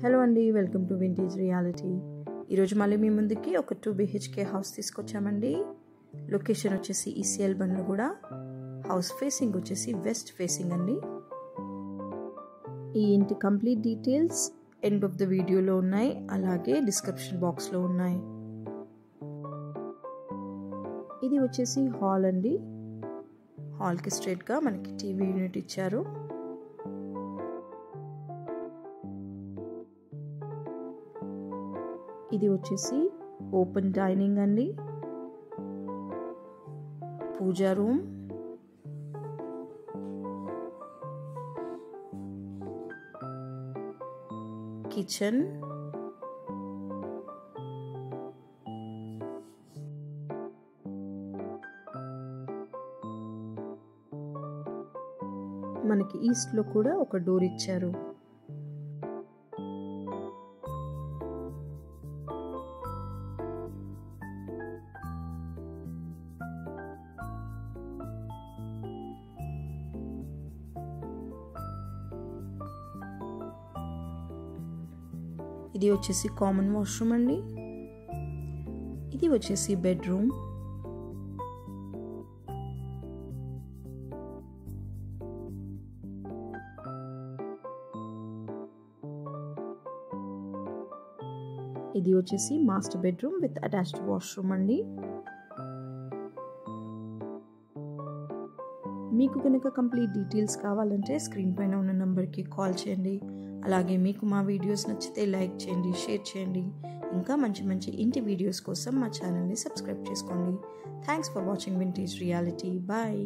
Hello అండి, welcome to vintage reality. ఈరోజు మళ్ళీ మీ ముందుకి ఒక 2 BHK హౌస్ తీసుకొచ్చామండి. లొకేషన్ వచ్చేసి ఈసీఎల్ బండ్లు కూడా. హౌస్ ఫేసింగ్ వచ్చేసి వెస్ట్ ఫేసింగ్ అండి. ఈ ఇంటి complete details end of the వీడియోలో ఉన్నాయి, అలాగే డిస్క్రిప్షన్ బాక్స్లో ఉన్నాయి. ఇది వచ్చేసి హాల్ అండి. హాల్కి స్ట్రైట్గా మనకి టీవీ యూనిట్ ఇచ్చారు. ఇది వచ్చేసి ఓపెన్ డైనింగ్ అండి. పూజా రూమ్, కిచెన్, మనకి ఈస్ట్లో కూడా ఒక డోర్ ఇచ్చారు. ఇది వచ్చేసి కామన్ వాష్రూమ్ అండి. ఇది వచ్చేసి బెడ్రూమ్. ఇది వచ్చేసి master bedroom with attached washroom అండి. మీకు కనుక కంప్లీట్ డీటెయిల్స్ కావాలంటే స్క్రీన్ పైన ఉన్న నెంబర్కి కాల్ చేయండి. అలాగే మీకు మా వీడియోస్ నచ్చితే లైక్ చేయండి, షేర్ చేయండి. ఇంకా మంచి మంచి ఇంటి వీడియోస్ కోసం మా ఛానల్ని సబ్స్క్రైబ్ చేసుకోండి. Thanks for watching vintage reality. Bye.